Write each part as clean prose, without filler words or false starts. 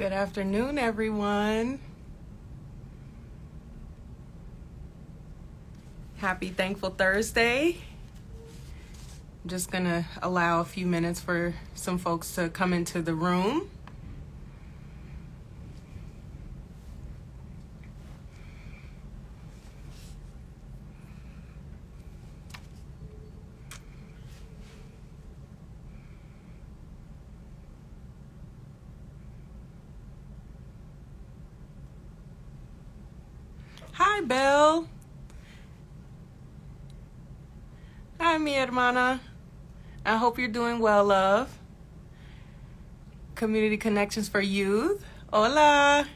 Good afternoon, everyone. Happy Thankful Thursday. I'm just going to allow a few minutes for some folks to come into the room. Hi, Belle. Hi, mi hermana. I hope you're doing well, love. Community Connections for Youth. Hola.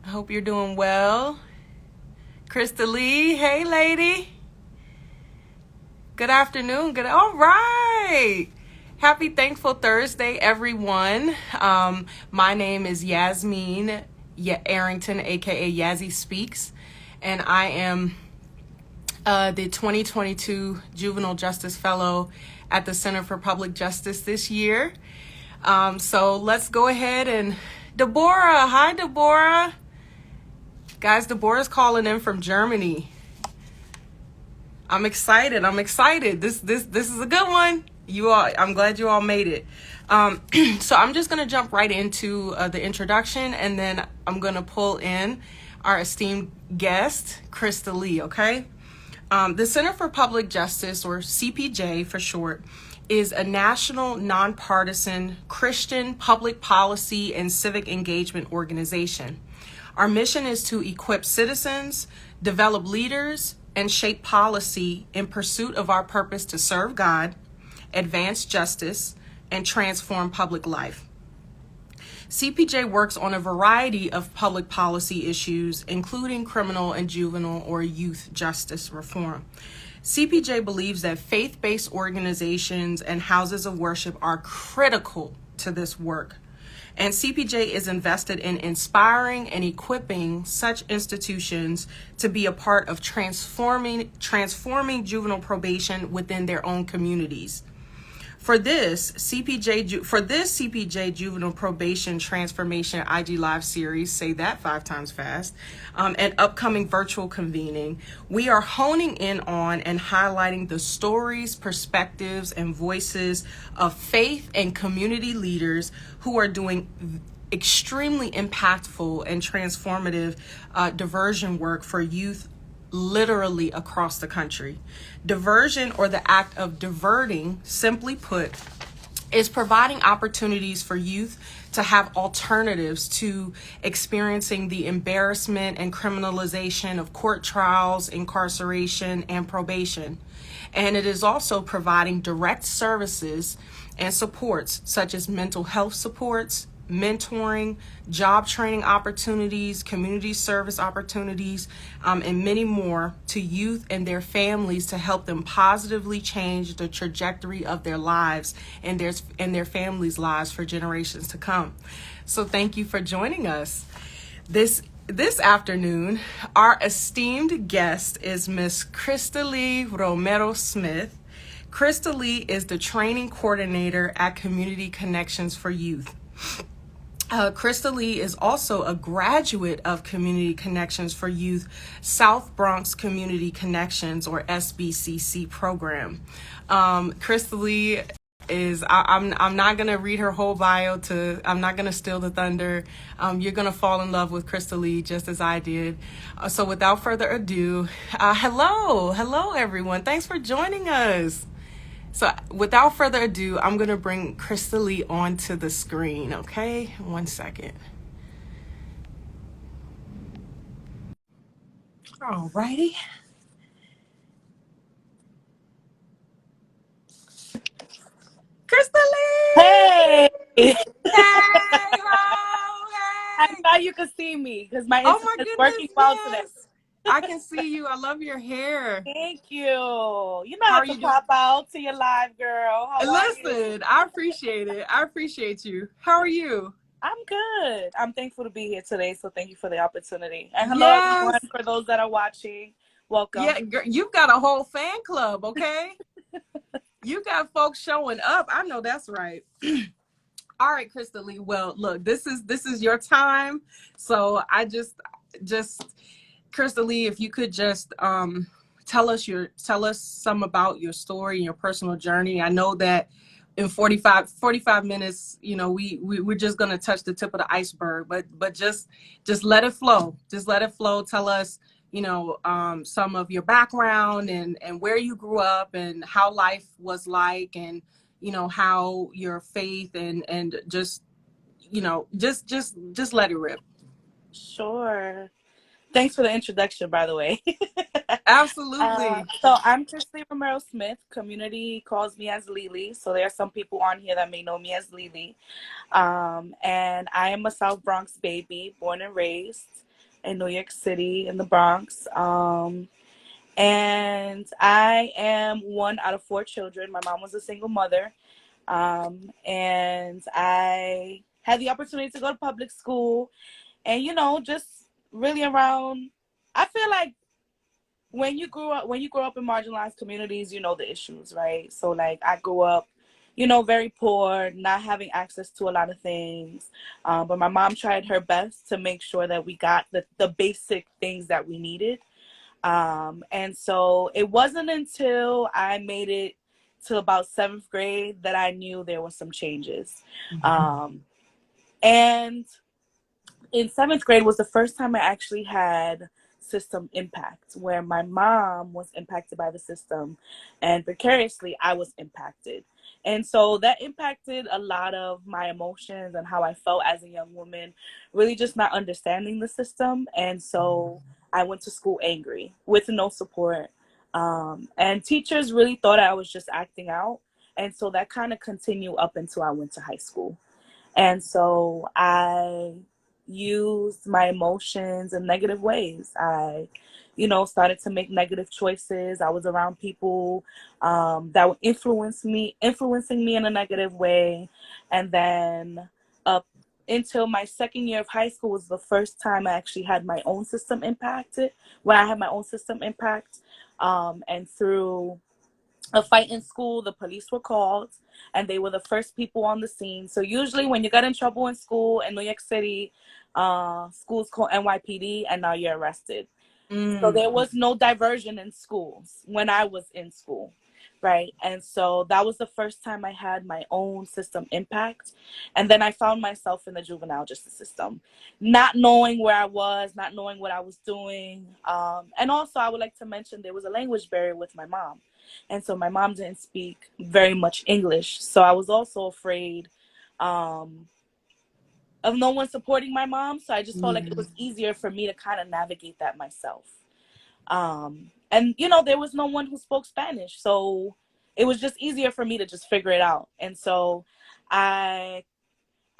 I hope you're doing well. Crystalie, hey, lady. Good afternoon. All right. Happy Thankful Thursday, everyone. My name is Yasmin Arrington, aka YazzieSpeaks, and I am the 2022 Juvenile Justice Fellow at the Center for Public Justice this year. So let's go ahead and Deborah. Hi, Deborah. Guys, Deborah's calling in from Germany. I'm excited. This is a good one. I'm glad you all made it. So I'm just going to jump right into the introduction, and then I'm going to pull in our esteemed guest, Crystalie, okay? The Center for Public Justice, or CPJ for short, is a national, nonpartisan Christian public policy and civic engagement organization. Our mission is to equip citizens, develop leaders, and shape policy in pursuit of our purpose to serve God, advance justice, and transform public life. CPJ works on a variety of public policy issues, including criminal and juvenile or youth justice reform. CPJ believes that faith-based organizations and houses of worship are critical to this work. And CPJ is invested in inspiring and equipping such institutions to be a part of transforming juvenile probation within their own communities. For this CPJ Juvenile Probation Transformation IG Live series, say that 5 times fast, and upcoming virtual convening, we are honing in on and highlighting the stories, perspectives, and voices of faith and community leaders who are doing extremely impactful and transformative diversion work for youth literally across the country. Diversion, or the act of diverting, simply put, is providing opportunities for youth to have alternatives to experiencing the embarrassment and criminalization of court trials, incarceration, and probation. And it is also providing direct services and supports such as mental health supports, mentoring, job training opportunities, community service opportunities, and many more to youth and their families to help them positively change the trajectory of their lives and their families' lives for generations to come. So thank you for joining us. This afternoon, our esteemed guest is Miss Crystalie Romero Smith. Crystalie is the training coordinator at Community Connections for Youth. Crystalie is also a graduate of Community Connections for Youth South Bronx Community Connections, or SBCC program. Crystalie is, I'm not going to read her whole bio I'm not going to steal the thunder. You're going to fall in love with Crystalie just as I did. So without further ado, hello everyone. Thanks for joining us. So without further ado, I'm going to bring Crystalie onto the screen, okay? 1 second. All righty. Crystalie! Hey! Hey, ho, I hey! thought you could see me because my Oh my internet's working goodness, well today. yes! I can see you. I love your hair. Thank you. You know How how are to you doing? pop out to your live, girl. How are you? Listen, I appreciate it. I appreciate you. How are you? I'm good. I'm thankful to be here today, so thank you for the opportunity. And hello, everyone, Yes. for those that are watching. Yeah, Welcome. girl, you've got a whole fan club, okay? You got folks showing up. I know that's right. All right, Crystalie. Well, look, this is your time. So I just Crystalie, if you could just tell us some about your story and your personal journey. I know that in 45 minutes, you know, we're just gonna touch the tip of the iceberg, but just let it flow. Just let it flow. Tell us, you know, some of your background and where you grew up and how life was like, and you know how your faith and just, you know, just let it rip. Sure. Thanks for the introduction, by the way. Absolutely. So I'm Crystalie Romero Smith. Community calls me as Lily. So there are some people on here that may know me as Lily. And I am a South Bronx baby, born and raised in New York City in the Bronx. And I am one out of four children. My mom was a single mother. And I had the opportunity to go to public school and, you know, just really around, I feel like when you grow up in marginalized communities, you know the issues, right? So like I grew up, you know, very poor, not having access to a lot of things. But my mom tried her best to make sure that we got the basic things that we needed. And so it wasn't until I made it to about seventh grade that I knew there was some changes. Um, and in seventh grade was the first time I actually had system impact, where my mom was impacted by the system and precariously I was impacted. And so that impacted a lot of my emotions and how I felt as a young woman, really just not understanding the system. And so I went to school angry with no support. And teachers really thought I was just acting out. And so that kind of continued up until I went to high school. And so I used my emotions in negative ways. I, you know, started to make negative choices. I was around people that would influencing me in a negative way. And then up until my second year of high school was the first time I actually had my own system impacted, when I had my own system impact. And through a fight in school, the police were called and they were the first people on the scene. So usually when you got in trouble in school in New York City, schools call NYPD and now you're arrested. So Mm. there was no diversion in schools when I was in school, right? And so that was the first time I had my own system impact. And then I found myself in the juvenile justice system, not knowing where I was, not knowing what I was doing. And also, I would like to mention there was a language barrier with my mom. And so my mom didn't speak very much English. So I was also afraid um, of no one supporting my mom. So I just felt like it Yeah. was easier for me to kind of navigate that myself. And you know, there was no one who spoke Spanish, so it was just easier for me to just figure it out. And so I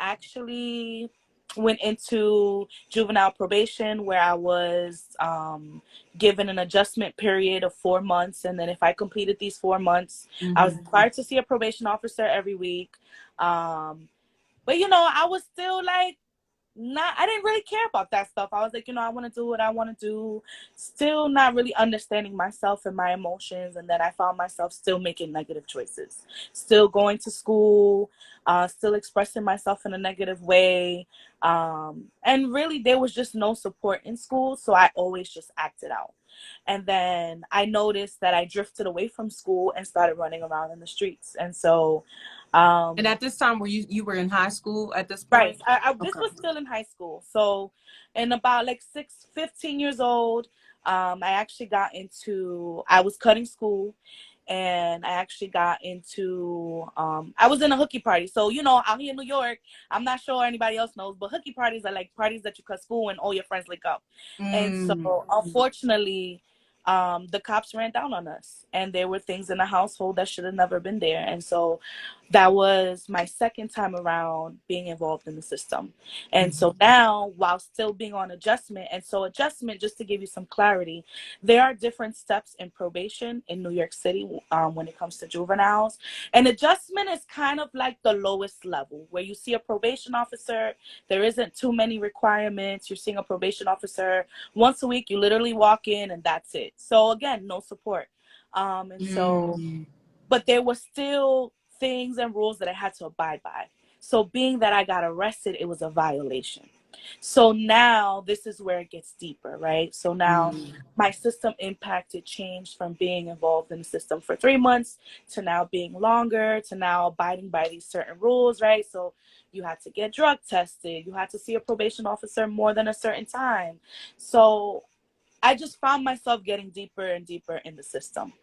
actually went into juvenile probation, where I was given an adjustment period of 4 months, and then if I completed these 4 months, I was Mm-hmm. required to see a probation officer every week. Um, but you know, I was still like, not, I didn't really care about that stuff. I was like, you know, I want to do what I want to do, still not really understanding myself and my emotions. And then I found myself still making negative choices, still going to school, still expressing myself in a negative way. And really there was just no support in school, so I always just acted out. And then I noticed that I drifted away from school and started running around in the streets. And so And um at this time, were you were in high school at this right. point? This Okay. was still in high school. So, in about like 15 years old, I actually got into, I was cutting school and I actually got into, I was in a hooky party. So, you know, out here in New York, I'm not sure anybody else knows, but hooky parties are like parties that you cut school and all your friends link up. And Mm. so, unfortunately, the cops ran down on us and there were things in the household that should have never been there. And so, that was my second time around being involved in the system. And so now, while still being on adjustment, and so adjustment, just to give you some clarity, there are different steps in probation in New York City when it comes to juveniles. And adjustment is kind of like the lowest level, where you see a probation officer, there isn't too many requirements. You're seeing a probation officer once a week, you literally walk in and that's it. So again, no support. And so Mm. but there were still things and rules that I had to abide by. So being that I got arrested, it was a violation. So now this is where it gets deeper, right? So now my system impacted changed from being involved in the system for 3 months to now being longer, to now abiding by these certain rules, right? So you had to get drug tested, you had to see a probation officer more than a certain time. So I just found myself getting deeper and deeper in the system.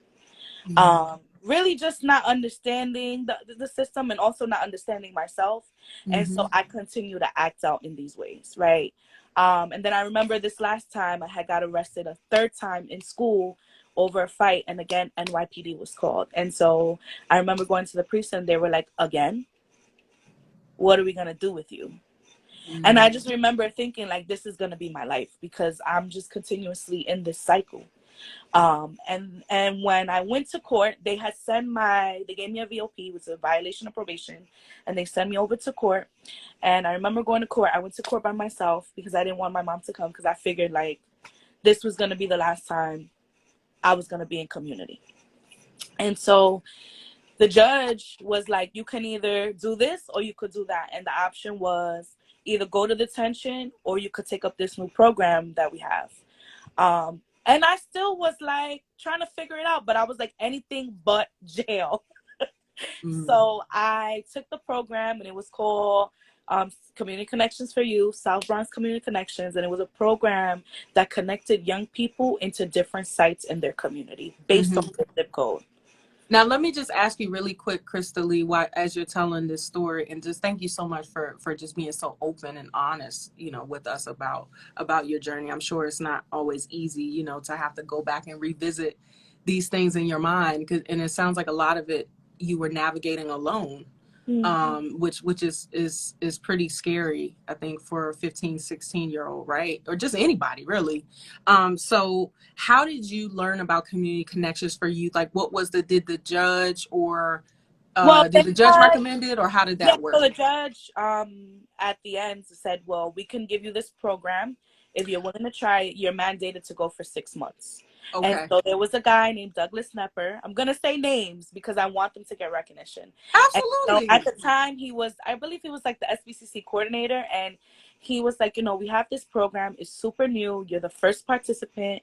Really just not understanding the system and also not understanding myself. And so I continue to act out in these ways, right? And then I remember this last time I had got arrested a third time in school over a fight, and again NYPD was called. And so I remember going to the precinct, they were like, again, what are we gonna do with you? And I just remember thinking like, this is gonna be my life, because I'm just continuously in this cycle. And when I went to court, they gave me a VOP, which was a violation of probation, and they sent me over to court. And I remember going to court. I went to court by myself because I didn't want my mom to come, because I figured like this was going to be the last time I was going to be in community. And so the judge was like, you can either do this or you could do that. And the option was either go to detention or you could take up this new program that we have. And I still was like trying to figure it out, but I was like, anything but jail. So I took the program, and it was called Community Connections for Youth, South Bronx Community Connections. And it was a program that connected young people into different sites in their community based on their zip code. Now, let me just ask you really quick, Crystalie, why, as you're telling this story, and just thank you so much for just being so open and honest, with us about your journey. I'm sure it's not always easy, to have to go back and revisit these things in your mind, and it sounds like a lot of it you were navigating alone, which is pretty scary, I think, for a 15, 16-year-old, right? Or just anybody, really. So how did you learn about community connections for youth? Like, did the judge or Well, did the judge recommend it, or how did that work? So the judge at the end said, well, we can give you this program. If you're willing to try it, you're mandated to go for 6 months. Okay. And so there was a guy named Douglas Nepper. I'm going to say names because I want them to get recognition. Absolutely. And, at the time, I believe he was like the SBCC coordinator. And he was like, we have this program. It's super new. You're the first participant,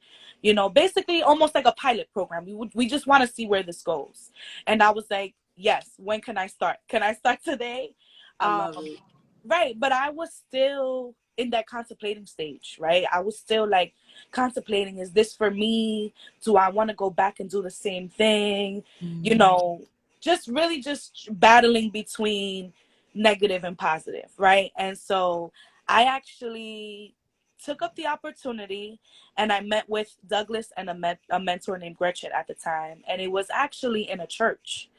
basically almost like a pilot program. We just want to see where this goes. And I was like, yes, when can I start? Can I start today? I love it. Right. But I was still in that contemplating stage, right? I was still like contemplating, is this for me? Do I want to go back and do the same thing? Just really just battling between negative and positive, right? And so I actually took up the opportunity, and I met with Douglas and a mentor named Gretchen at the time. And it was actually in a church.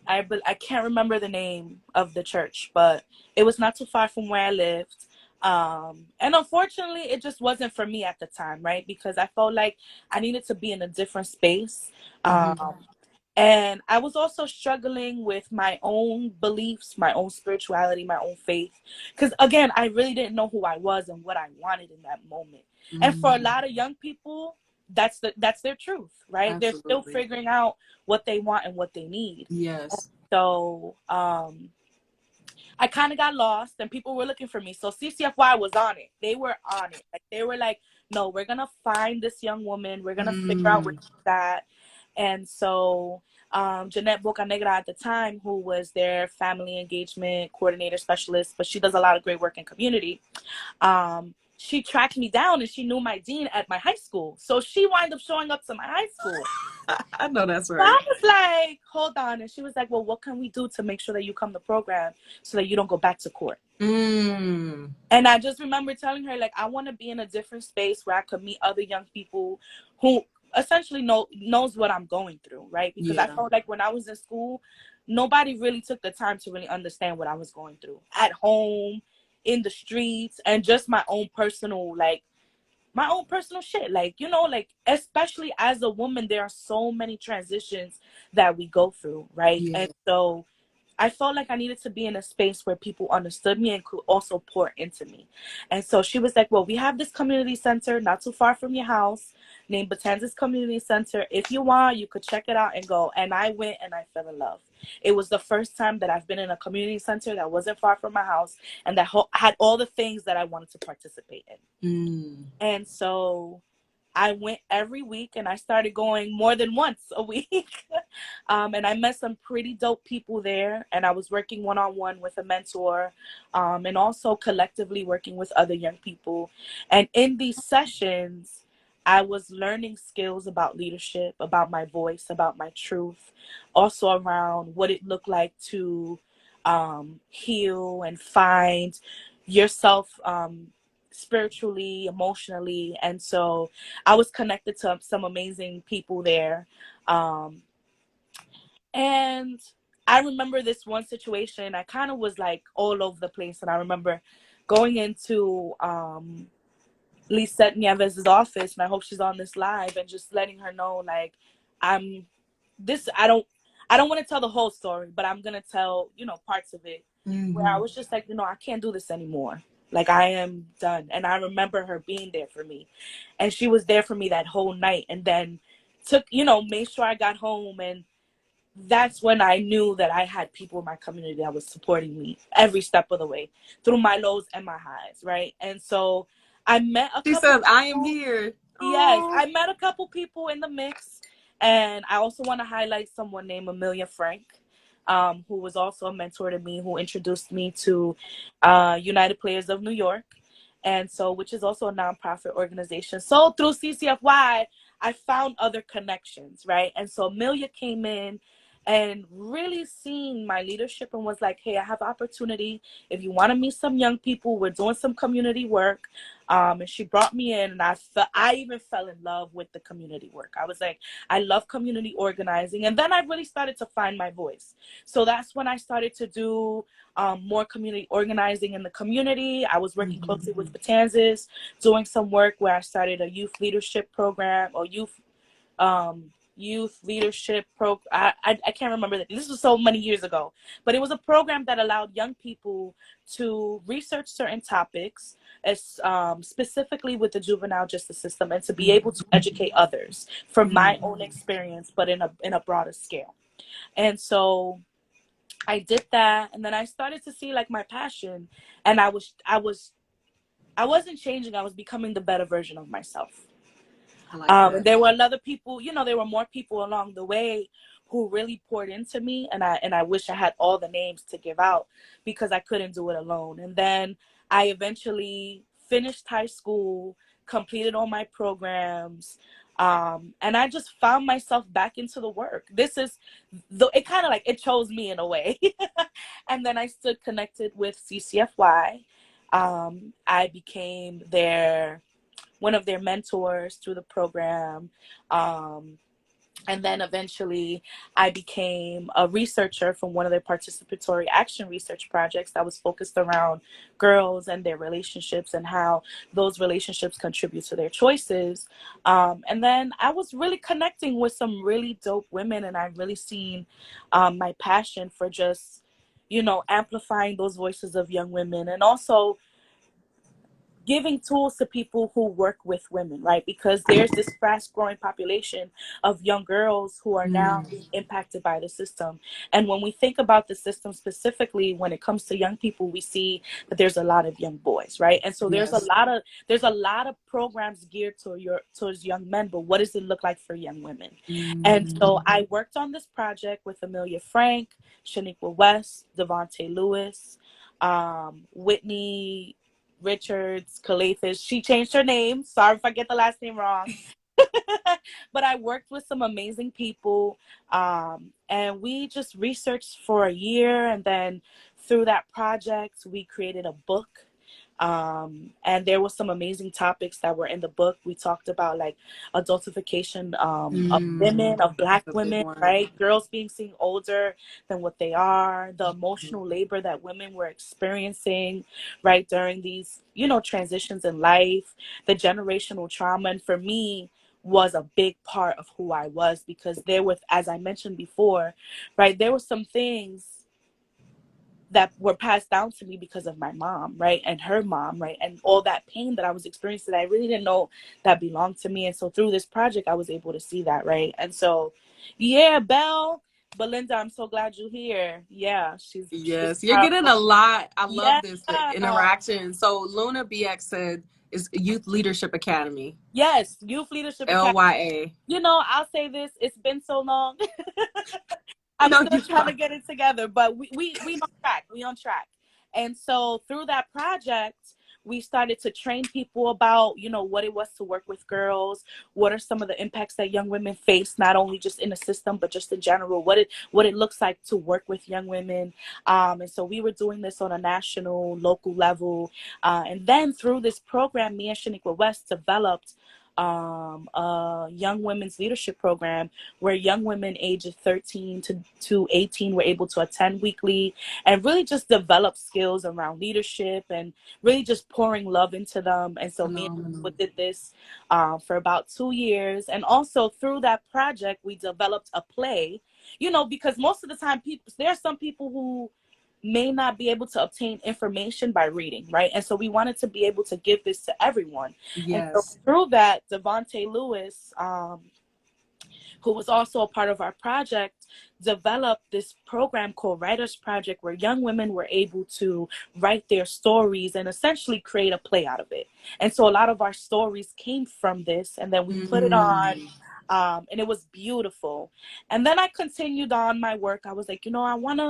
I can't remember the name of the church, but it was not too far from where I lived. And unfortunately, it just wasn't for me at the time, right? Because I felt like I needed to be in a different space. And I was also struggling with my own beliefs, my own spirituality, my own faith. Because again, I really didn't know who I was and what I wanted in that moment. And for a lot of young people, that's their truth, right? Absolutely. They're still figuring out what they want and what they need. Yes. So I kind of got lost, and people were looking for me. So CCFY was on it. They were on it. Like, they were like, no, we're going to find this young woman. We're going to figure out where she's at. And so Jeanette Bocanegra at the time, who was their family engagement coordinator specialist, but she does a lot of great work in community. She tracked me down, and she knew my dean at my high school. So she wound up showing up to my high school. I know that's right. So I was like, hold on. And she was like, well, what can we do to make sure that you come to program so that you don't go back to court? And I just remember telling her, like, I want to be in a different space where I could meet other young people who essentially knows what I'm going through, right? Because I felt like when I was in school, nobody really took the time to really understand what I was going through at home, in the streets, and just my own personal shit. Like, like, especially as a woman, there are so many transitions that we go through, right? And so I felt like I needed to be in a space where people understood me and could also pour into me. And so she was like, well, we have this community center not too far from your house named Batanzas Community Center. If you want, you could check it out and go. And I went and I fell in love. It was the first time that I've been in a community center that wasn't far from my house and that had all the things that I wanted to participate in. And so I went every week, and I started going more than once a week. And I met some pretty dope people there, and I was working one-on-one with a mentor, and also collectively working with other young people. And in these sessions, I was learning skills about leadership, about my voice, about my truth, also around what it looked like to heal and find yourself spiritually, emotionally. And so I was connected to some amazing people there. And I remember this one situation, I kind of was like all over the place. And I remember going into Lisette Nieves' office, and I hope she's on this live, and just letting her know, like, I don't want to tell the whole story, but I'm going to tell, parts of it, where I was just like, I can't do this anymore. Like, I am done. And I remember her being there for me. And she was there for me that whole night. And then made sure I got home. And that's when I knew that I had people in my community that was supporting me every step of the way, through my lows and my highs, right? And so I met a couple. She says, I am here. Yes, Aww. I met a couple people in the mix. And I also want to highlight someone named Amelia Frank, who was also a mentor to me, who introduced me to United Players of New York, and so, which is also a nonprofit organization. So through CCFY, I found other connections, right? And so Amelia came in and really seen my leadership and was like, hey, I have opportunity. If you want to meet some young people, we're doing some community work. And she brought me in, and I even fell in love with the community work. I was like, I love community organizing. And then I really started to find my voice. So that's when I started to do more community organizing in the community. I was working closely with Batanzas, doing some work where I started a youth leadership program, or youth leadership program. I can't remember that. This was so many years ago, but it was a program that allowed young people to research certain topics, as specifically with the juvenile justice system, and to be able to educate others from my own experience, but in a broader scale. And so I did that, and then I started to see like my passion, and I wasn't changing. I was becoming the better version of myself. And there were other people, there were more people along the way who really poured into me, and I wish I had all the names to give out, because I couldn't do it alone. And then I eventually finished high school, completed all my programs, and I just found myself back into the work. It kind of like, it chose me in a way. And then I stood connected with CCFY. I became one of their mentors through the program. And then eventually I became a researcher from one of their participatory action research projects that was focused around girls and their relationships and how those relationships contribute to their choices. And then I was really connecting with some really dope women, and I've really seen my passion for just, amplifying those voices of young women, and also giving tools to people who work with women, right? Because there's this fast growing population of young girls who are now being impacted by the system. And when we think about the system specifically, when it comes to young people, we see that there's a lot of young boys, right? And so there's a lot of programs geared towards young men, but what does it look like for young women? And so I worked on this project with Amelia Frank, Shaniqua West, Devontae Lewis, Whitney Richards, Calathis. She changed her name. Sorry if I get the last name wrong. But I worked with some amazing people, and we just researched for a year. And then through that project, we created a book. And there were some amazing topics that were in the book. We talked about like adultification of women, of Black women, right? Girls being seen older than what they are, the emotional labor that women were experiencing, right, during these, transitions in life, the generational trauma. And for me, was a big part of who I was, because there was, as I mentioned before, right, there were some things that were passed down to me because of my mom, right? And her mom, right? And all that pain that I was experiencing that I really didn't know that belonged to me. And so through this project, I was able to see that, right? And so, yeah, Belle, Belinda, I'm so glad you're here. Yeah, she's Yes, you're getting powerful. a lot. I love Yeah. this, the interaction. So Luna BX said is Youth Leadership Academy, Yes, Youth Leadership Academy. LYA. You know, I'll say this, it's been so long. I'm No, still you're trying to fine. get it together, but we on track. We on track. And so through that project, we started to train people about, you know, what it was to work with girls, what are some of the impacts that young women face, not only just in the system, but just in general, what it looks like to work with young women. And so we were doing this on a national, local level. And then through this program, me and Shaniqua West developed a young women's leadership program where young women ages 13 to 18 were able to attend weekly and really just develop skills around leadership and really just pouring love into them. And so me and Phenomenal. Shaniqua did this for about 2 years. And also through that project, we developed a play, you know, because most of the time there are some people who may not be able to obtain information by reading, right? And so we wanted to be able to give this to everyone. And so Yes. through that, Devontae Lewis, who was also a part of our project, developed this program called Writers Project, where young women were able to write their stories and essentially create a play out of it. And so a lot of our stories came from this, and then we put it on. Mm. And it was beautiful. And then I continued on my work. I was like, you know, I want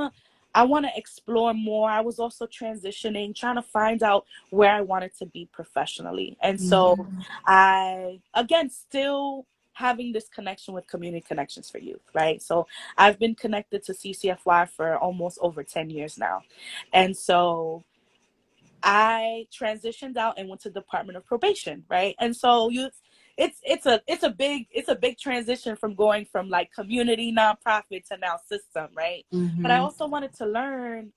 to explore more. I was also transitioning, trying to find out where I wanted to be professionally. And so Mhm. I, again, still having this connection with Community Connections for Youth, right? So I've been connected to CCFY for almost over 10 years now. And so I transitioned out and went to Department of Probation, right? And so it's a big transition from going from like community nonprofit to now system, right? But I Mhm. also wanted to learn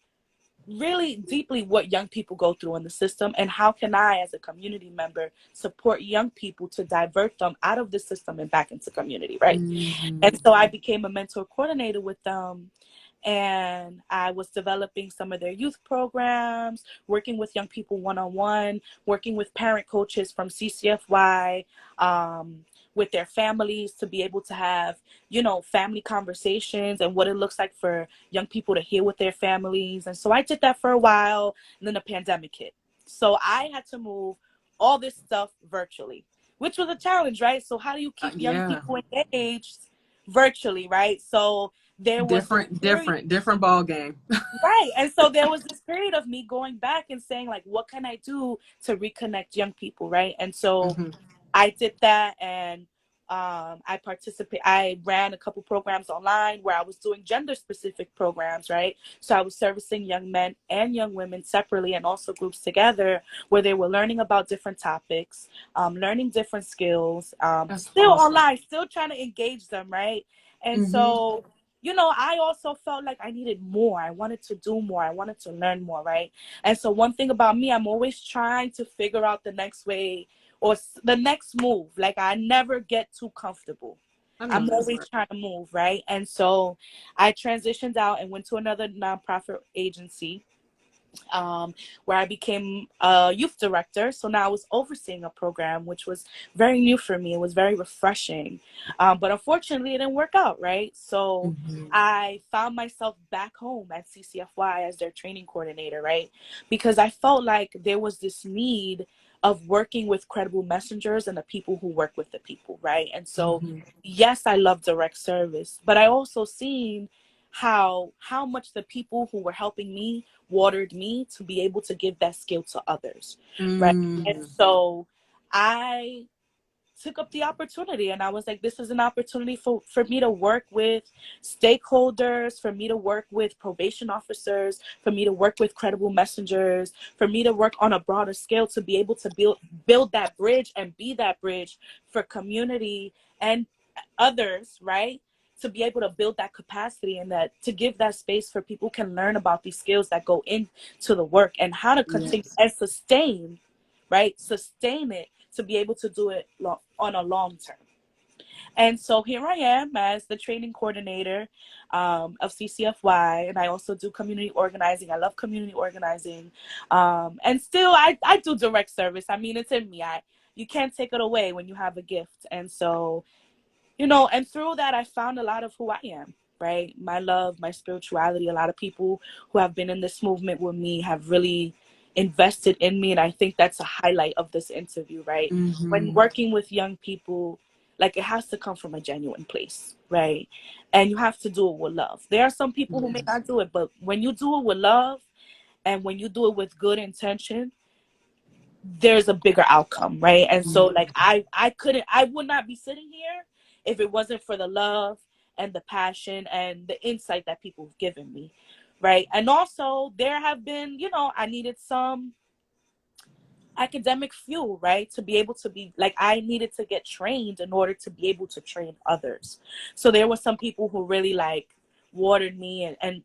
really deeply what young people go through in the system and how can I as a community member support young people to divert them out of the system and back into community, right? Mhm. And so I became a mentor coordinator with them, and I was developing some of their youth programs, working with young people one-on-one, working with parent coaches from CCFY, with their families to be able to have, you know, family conversations and what it looks like for young people to heal with their families. And so I did that for a while, and then the pandemic hit. So I had to move all this stuff virtually, which was a challenge, right? So how do you keep young Yeah. people engaged virtually, right? So there was this period. Different ball game. Right. And so there was this period of me going back and saying, like, what can I do to reconnect young people? Right. And so Mhm. I did that, and I ran a couple programs online where I was doing gender specific programs, right? So I was servicing young men and young women separately and also groups together where they were learning about different topics, learning different skills, That's still awesome. online, still trying to engage them, right? And Mhm. so, you know, I also felt like I needed more. I wanted to do more. I wanted to learn more, right? And so one thing about me, I'm always trying to figure out the next way or the next move. Like I never get too comfortable. I know I'm that's always right. trying to move, right? And so I transitioned out and went to another nonprofit agency, where I became a youth director. So now I was overseeing a program, which was very new for me. It was very refreshing. But unfortunately, it didn't work out, right? So Mhm. I found myself back home at CCFY as their training coordinator, right? Because I felt like there was this need of working with credible messengers and the people who work with the people, right? And so, Mhm. yes, I love direct service, but I also seen how much the people who were helping me watered me to be able to give that skill to others, right? And Mm. so I took up the opportunity, and I was like, this is an opportunity for me to work with stakeholders, for me to work with probation officers, for me to work with credible messengers, for me to work on a broader scale to be able to build that bridge and be that bridge for community and others, right? To be able to build that capacity and that to give that space for people can learn about these skills that go into the work and how to continue Yes. and sustain, right? Sustain it to be able to do it on a long term. And so here I am as the training coordinator of CCFY, and I also do community organizing. I love community organizing, and still I do direct service. I mean, it's in me. You can't take it away when you have a gift, and so and through that, I found a lot of who I am, right? My love, my spirituality. A lot of people who have been in this movement with me have really invested in me. And I think that's a highlight of this interview, right? When Mm-hmm. working with young people, like it has to come from a genuine place, right? And you have to do it with love. There are some people who may Yes. not do it, but when you do it with love and when you do it with good intention, there's a bigger outcome, right? And so like I would not be sitting here if it wasn't for the love and the passion and the insight that people have given me, right? And also there have been, I needed some academic fuel, right? To be able to be like, I needed to get trained in order to be able to train others. So there were some people who really like watered me and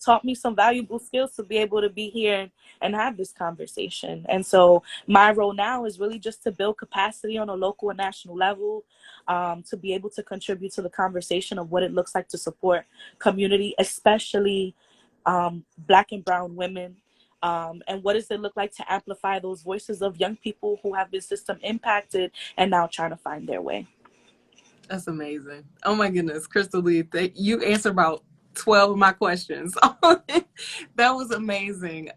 taught me some valuable skills to be able to be here and have this conversation. And so my role now is really just to build capacity on a local and national level, to be able to contribute to the conversation of what it looks like to support community, especially Black and brown women. And what does it look like to amplify those voices of young people who have been system impacted and now trying to find their way? That's amazing. Oh my goodness, Crystalie, you answered about 12 of my questions. That was amazing.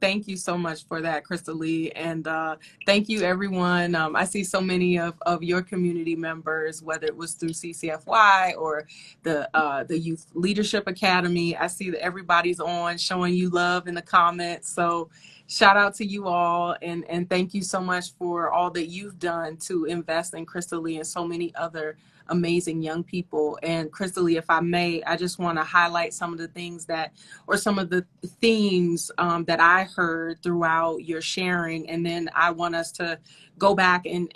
Thank you so much for that, Crystalie. And thank you, everyone. I see so many of your community members, whether it was through CCFY or the Youth Leadership Academy. I see that everybody's on showing you love in the comments. So shout out to you all, and thank you so much for all that you've done to invest in Crystalie and so many other amazing young people. And Crystalie, if I may, I just want to highlight some of the things or some of the themes that I heard throughout your sharing, and then I want us to go back and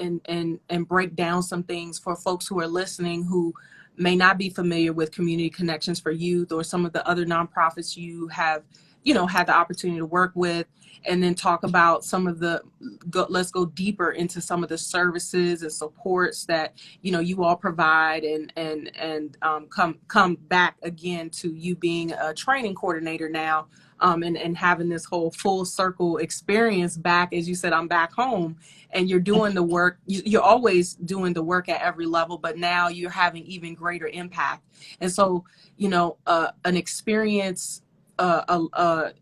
break down some things for folks who are listening who may not be familiar with Community Connections for Youth or some of the other nonprofits you have had the opportunity to work with, and then talk about some of let's go deeper into some of the services and supports that you all provide, and come back again to you being a training coordinator now, and having this whole full circle experience back. As you said, I'm back home, and you're doing the work. You're always doing the work at every level, but now you're having even greater impact. And so an experience, a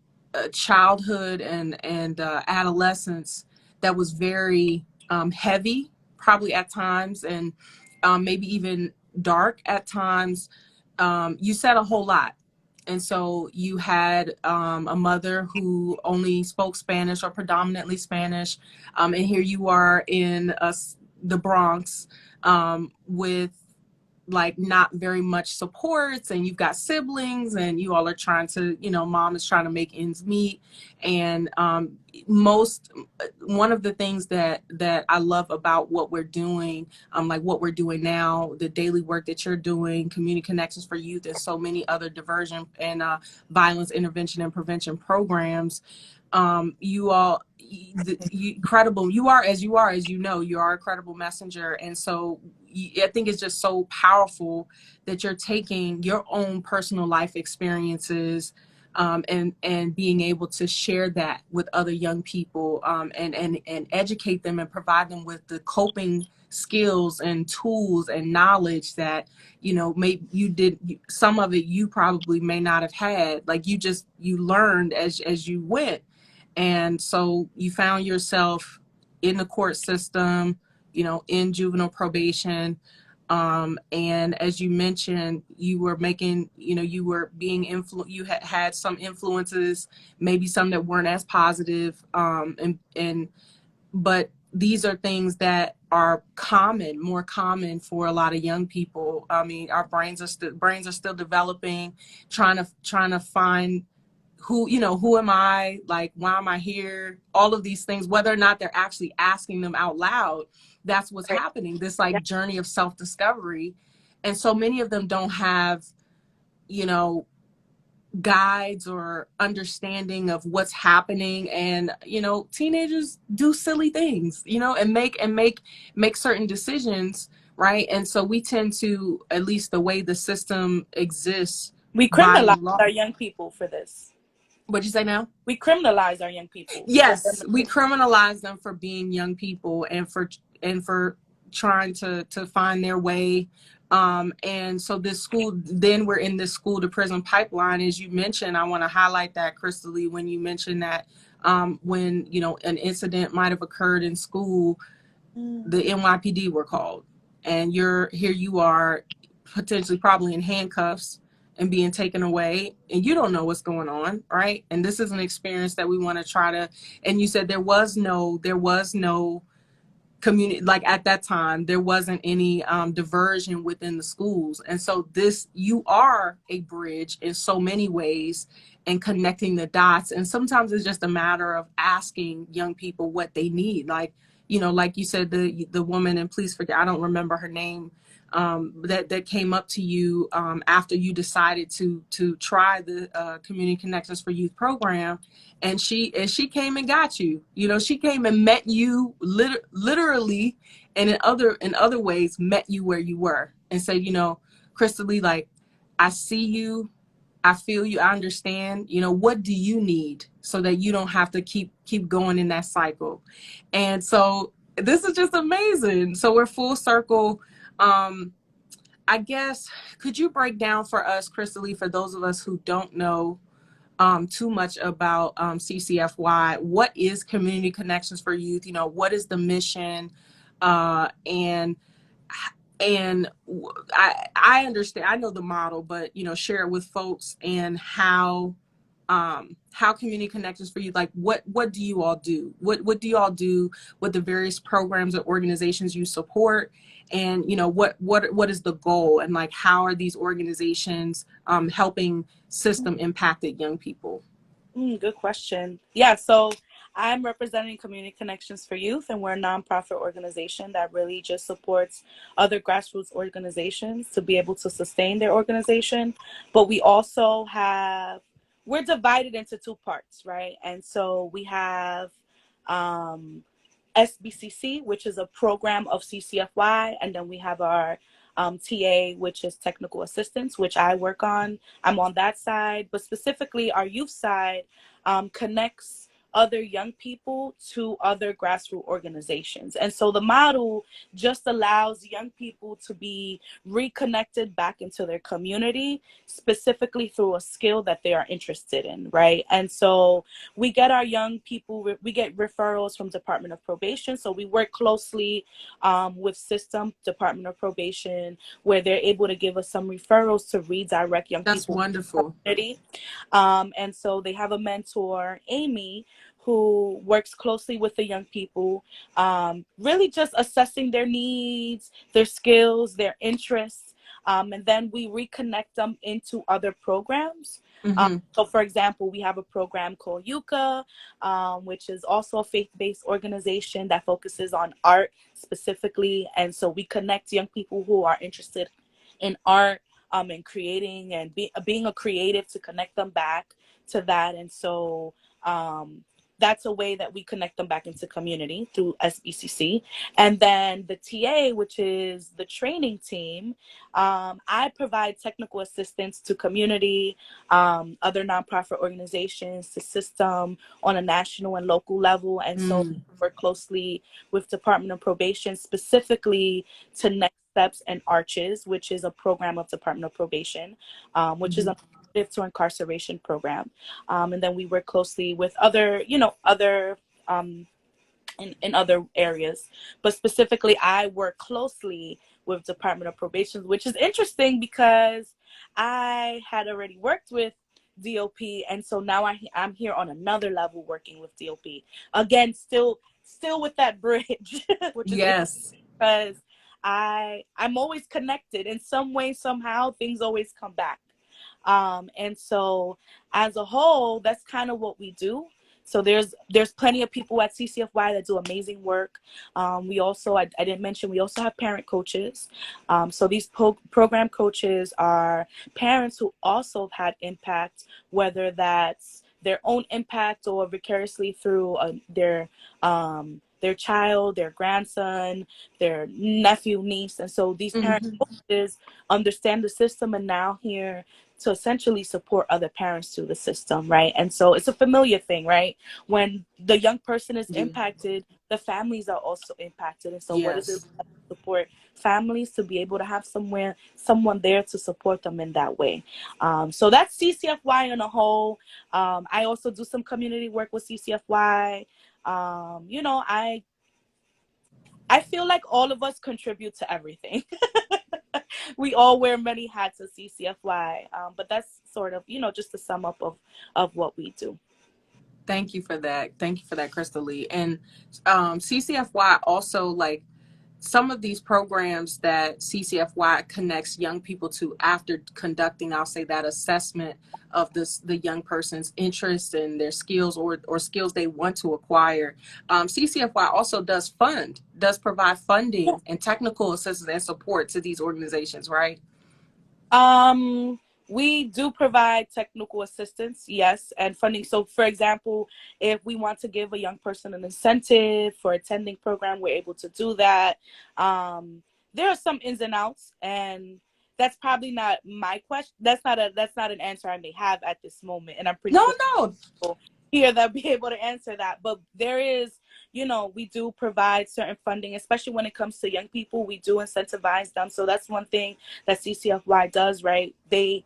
childhood and adolescence that was very heavy, probably at times, and maybe even dark at times. You said a whole lot. And so you had a mother who only spoke Spanish or predominantly Spanish. And here you are in the Bronx, with like not very much supports, and you've got siblings, and you all are trying to, mom is trying to make ends meet. And one of the things that I love about what we're doing, like what we're doing now, the daily work that you're doing, Community Connections for Youth, and so many other diversion and violence intervention and prevention programs, you all, credible. You are, as you are a credible messenger. And so I think it's just so powerful that you're taking your own personal life experiences, and being able to share that with other young people, and educate them and provide them with the coping skills and tools and knowledge that maybe some of it you probably may not have had, like you learned as you went. And so you found yourself in the court system, in juvenile probation. And as you mentioned, you were making, you were being you had some influences, maybe some that weren't as positive. But these are things that are more common for a lot of young people. I mean, our brains are still developing, trying to find who am I, like, why am I here, all of these things, whether or not they're actually asking them out loud. That's what's Right. happening, this Yeah. like journey of self-discovery. And so many of them don't have you know guides or understanding of what's happening. And teenagers do silly things, and make certain decisions right? And so we tend to, at least the way the system exists We by criminalize law. our young people for this. What'd you say now? We criminalize our young people for them. Yes, we criminalize them for being young people and for trying to find their way. And so this school, then we're in this school to prison pipeline, as you mentioned. I want to highlight that, Crystalie, when you mentioned that when an incident might have occurred in school, the NYPD were called, and you are potentially probably in handcuffs and being taken away, and you don't know what's going on, right? And this is an experience that we want to try to. And you said there was no community, like at that time there wasn't any diversion within the schools, and so you are a bridge in so many ways and connecting the dots. And sometimes it's just a matter of asking young people what they need, like you said, the woman, and please forget, I don't remember her name, that came up to you after you decided to try the Community Connections for Youth program, and she came and got you. She came and met you literally, and in other ways met you where you were, and said, Crystalie, like, I see you, I feel you, I understand. What do you need so that you don't have to keep going in that cycle? And so this is just amazing. So we're full circle. I guess, could you break down for us, Crystalie, for those of us who don't know too much about CCFY, what is Community Connections for Youth? What is the mission? And I understand, I know the model, but share it with folks, and how Community Connections for Youth, like what do you all do? What do you all do with the various programs or organizations you support? And what is the goal, and like how are these organizations helping system impacted young people? Good question. Yeah, so I'm representing Community Connections for Youth, and we're a nonprofit organization that really just supports other grassroots organizations to be able to sustain their organization. But we're divided into two parts, right? And so we have um, SBCC, which is a program of CCFY, and then we have our TA, which is technical assistance, which I work on. I'm on that side, but specifically our youth side connects other young people to other grassroots organizations. And so the model just allows young people to be reconnected back into their community, specifically through a skill that they are interested in, right? And so we get our young people, we get referrals from Department of Probation. So we work closely with System Department of Probation, where they're able to give us some referrals to redirect young That's people wonderful. and so they have a mentor, Amy, who works closely with the young people, really just assessing their needs, their skills, their interests. And then we reconnect them into other programs. Mm-hmm. So, for example, we have a program called Yuka, which is also a faith-based organization that focuses on art specifically. And so we connect young people who are interested in art and creating and being a creative to connect them back to that. And so that's a way that we connect them back into community through SBCC. And then the TA, which is the training team, I provide technical assistance to community, other nonprofit organizations, to system on a national and local level. And so we work closely with Department of Probation, specifically to Next Steps and Arches, which is a program of Department of Probation, which is a to incarceration program. And then we work closely with other in other areas. But specifically, I work closely with Department of Probation, which is interesting because I had already worked with DOP, and so now I'm here on another level working with DOP. Again, still with that bridge, which is Yes. because I'm always connected in some way, somehow. Things always come back. And so as a whole, that's kind of what we do. So there's plenty of people at CCFY that do amazing work. We also, I didn't mention, we also have parent coaches. So these program coaches are parents who also have had impact, whether that's their own impact or vicariously through their child, their grandson, their nephew, niece. And so these parent Mhm. coaches understand the system and now here to essentially support other parents through the system, right? And so it's a familiar thing, right? When the young person is Yeah. impacted, the families are also impacted. And so what is it Yes. like to support families to be able to have someone there to support them in that way? So that's CCFY on a whole. I also do some community work with CCFY. You know, I feel like all of us contribute to everything. We all wear many hats at CCFY, but that's sort of, you know, just a sum up of what we do. Thank you for that. Thank you for that, Crystalie. And CCFY also, like, some of these programs that CCFY connects young people to after conducting, I'll say, that assessment of the young person's interests and their skills, or skills they want to acquire. CCFY also does provide funding and technical assistance and support to these organizations, right? Um, we do provide technical assistance, yes, and funding. So, for example, if we want to give a young person an incentive for attending program, we're able to do that. There are some ins and outs, and that's probably not my question. That's not an answer I may have at this moment, and I'm pretty No, sure no. people here that be able to answer that. But there is, you know, we do provide certain funding, especially when it comes to young people. We do incentivize them. So that's one thing that CCFY does, right? They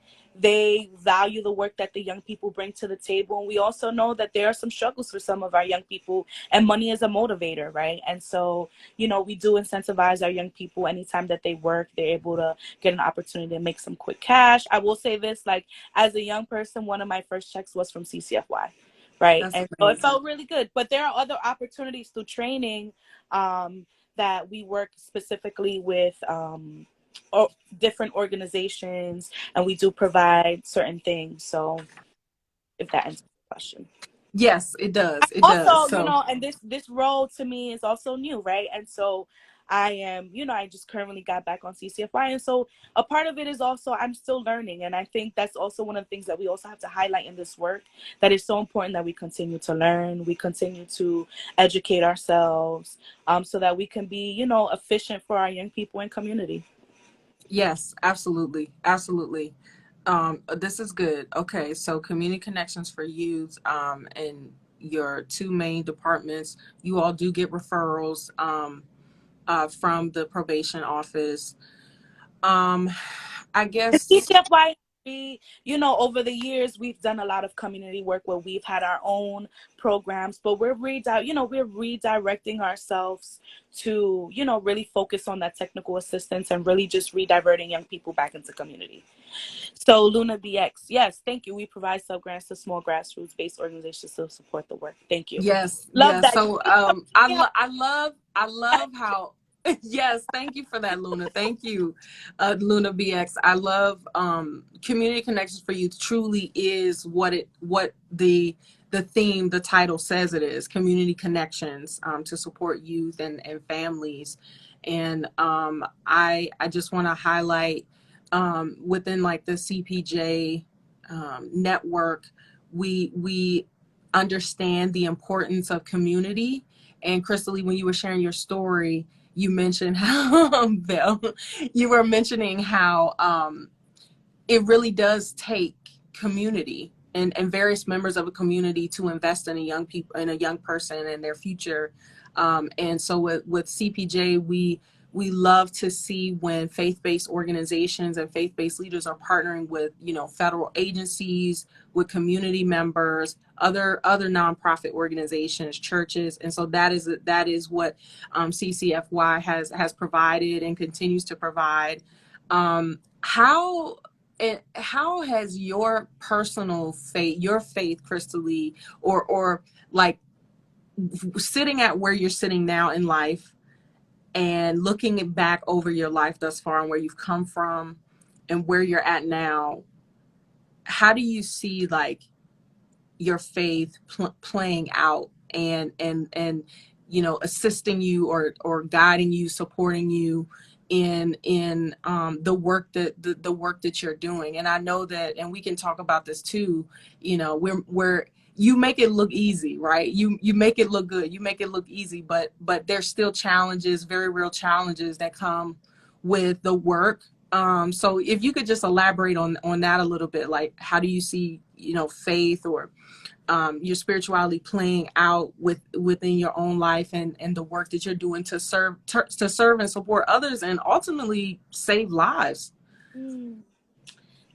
value the work that the young people bring to the table. And we also know that there are some struggles for some of our young people, and money is a motivator, right? And so, you know, we do incentivize our young people anytime that they work, they're able to get an opportunity to make some quick cash. I will say this, like, as a young person, one of my first checks was from CCFY, right? That's And so it amazing. felt really good. But there are other opportunities through training, that we work specifically with different organizations, and we do provide certain things. So if that answers the question. Yes, it does. It does. Also, you So know, and this role to me is also new, right? And so I am, you know, I just currently got back on CCFY, and so a part of it is also I'm still learning, and I think that's also one of the things that we also have to highlight in this work, that is so important, that we continue to learn, we continue to educate ourselves, so that we can be, you know, efficient for our young people and community. yes, absolutely. Absolutely. This is good. Okay, so community connections for youth, and your two main departments. You all do get referrals from the probation office. Um, I And guess CCFY, we, you know, over the years, we've done a lot of community work where we've had our own programs, but you know, we're redirecting ourselves to, you know, really focus on that technical assistance and really just rediverting young people back into community. So Luna BX, yes, thank you. We provide sub grants to small grassroots based organizations to support the work. Thank you. yes, Love yes. that. So I love how yes, thank you for that, Luna. Thank you, Luna BX. I love community connections for youth truly is what the theme, the title says it is, community connections, to support youth and families. And I just want to highlight, within like the CPJ network, we understand the importance of community. And Crystalie, when you were sharing your story, you mentioned how Belle, you were mentioning how it really does take community and various members of a community to invest in a young person and their future. And so with CPJ, we love to see when faith-based organizations and faith-based leaders are partnering with, you know, federal agencies, with community members, other nonprofit organizations, churches. And so that is what CCFY has provided and continues to provide. How has your personal faith, Crystalie, or like sitting at where you're sitting now in life and looking back over your life thus far and where you've come from and where you're at now, how do you see like your faith playing out and you know, assisting you or guiding you, supporting you in the work the work that you're doing? And I know that, and we can talk about this too, you know, we're you make it look easy, right? You make it look good, you make it look easy, but there's still challenges, very real challenges that come with the work. So if you could just elaborate on that a little bit, like how do you see, you know, faith or your spirituality playing out within your own life, and the work that you're doing to serve and support others and ultimately save lives. Mm,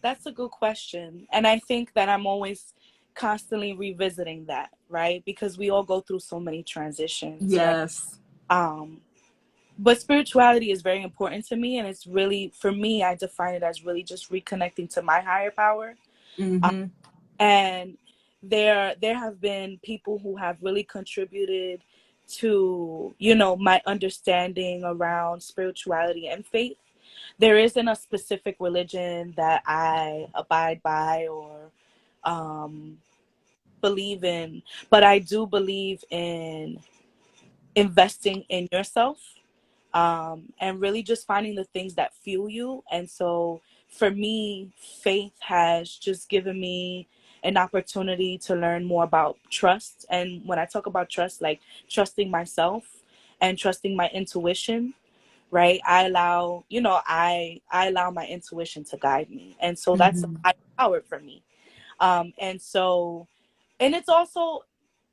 that's a good question. And I think that I'm always constantly revisiting that, right? Because we all go through so many transitions, right? Yes. Um, but spirituality is very important to me. And it's really, for me, I define it as really just reconnecting to my higher power. Um, Mm-hmm. and there have been people who have really contributed to, you know, my understanding around spirituality and faith. There isn't a specific religion that I abide by or um, believe in, but I do believe in investing in yourself, and really just finding the things that fuel you. And so for me, faith has just given me an opportunity to learn more about trust. And when I talk about trust, like trusting myself and trusting my intuition, right? I allow my intuition to guide me. And so that's a Mm-hmm. high power for me. And so, and it's also,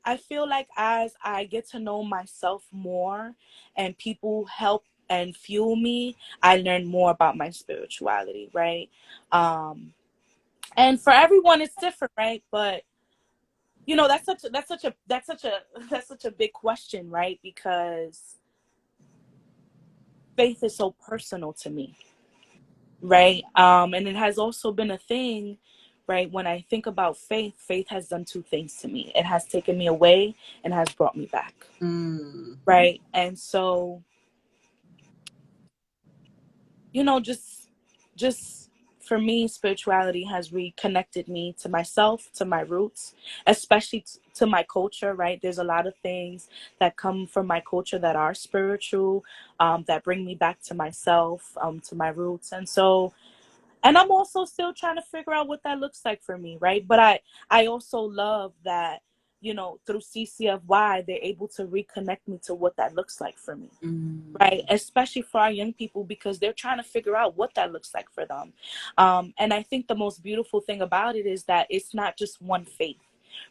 I feel like as I get to know myself more and people help and fuel me, I learn more about my spirituality, right? And for everyone it's different, right? But you know, that's such a big question, right? Because faith is so personal to me, right? And it has also been a thing, right? When I think about faith, faith has done two things to me. It has taken me away and has brought me back, Mm. right? And so, you know, just for me, spirituality has reconnected me to myself, to my roots, especially to my culture, right? There's a lot of things that come from my culture that are spiritual, that bring me back to myself, to my roots. And so, and I'm also still trying to figure out what that looks like for me, right? But I also love that, you know, through CCFY they're able to reconnect me to what that looks like for me, right? Mm. Especially for our young people, because they're trying to figure out what that looks like for them. And I think the most beautiful thing about it is that it's not just one faith,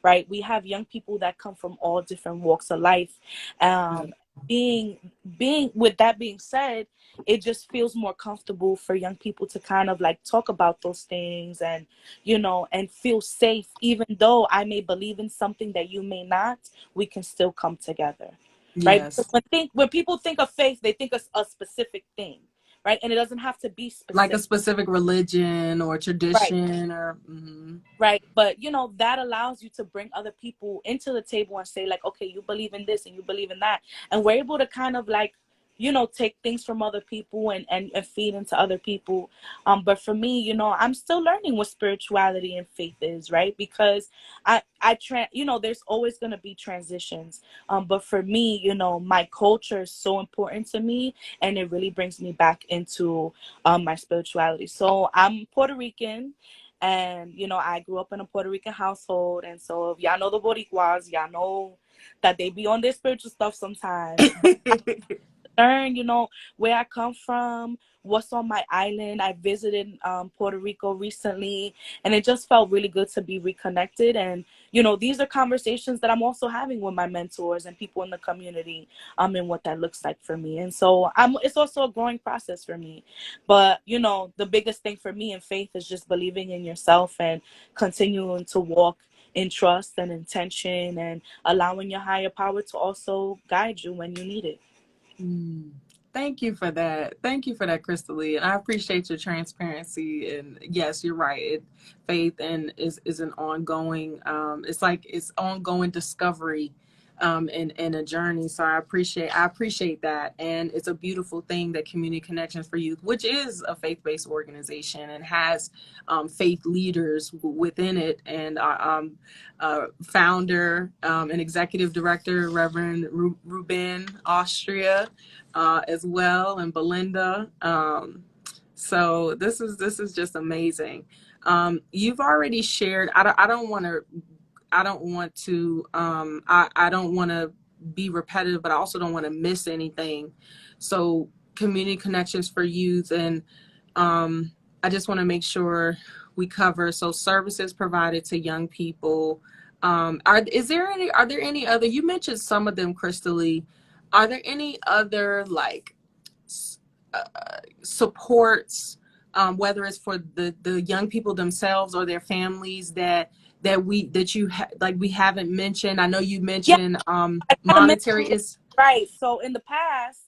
right? We have young people that come from all different walks of life. um, being being with that being said, it just feels more comfortable for young people to kind of like talk about those things, and you know, and feel safe. Even though I may believe in something that you may not, we can still come together, right? Because Yes. when people think of faith, they think of a specific thing, right? And it doesn't have to be Like a specific, specific religion or right? tradition or mhm. Right. But you know, that allows you to bring other people into the table and say, like, okay, you believe in this and you believe in that. And we're able to kind of like, you know, take things from other people and feed into other people. But for me, you know, I'm still learning what spirituality and faith is, right? Because you know, there's always gonna be transitions. But for me, you know, my culture is so important to me, and it really brings me back into my spirituality. So I'm Puerto Rican, and you know, I grew up in a Puerto Rican household, and so if y'all know the Boricuas, y'all know that they be on their spiritual stuff sometimes. But learn, you know, where I come from, what's on my island. I visited Puerto Rico recently, and it just felt really good to be reconnected. And you know, these are conversations that I'm also having with my mentors and people in the community, and what that looks like for me. And so it's also a growing process for me. But you know, the biggest thing for me in faith is just believing in yourself and continuing to walk in trust and intention, and allowing your higher power to also guide you when you need it. Mm. Thank you for that. Thank you for that, Crystalie. And I appreciate your transparency. And yes, you're right. Faith and is an ongoing. It's like it's ongoing discovery, in a journey. So I appreciate that. And it's a beautiful thing that Community Connections for Youth, which is a faith based organization and has faith leaders within it, and founder and executive director, Reverend Ruben Austria, as well, and Belinda. So this is just amazing. You've already shared. I don't want to I don't want to I don't want to be repetitive, but I also don't want to miss anything. So community connections for youth, and I just want to make sure we cover, so services provided to young people. Are there any other, you mentioned some of them, Crystalie. Are there any other like supports, whether it's for the young people themselves or their families, that we haven't mentioned? I know you Yeah, mentioned I kind of mentioned. monetary is. Right. So in the past,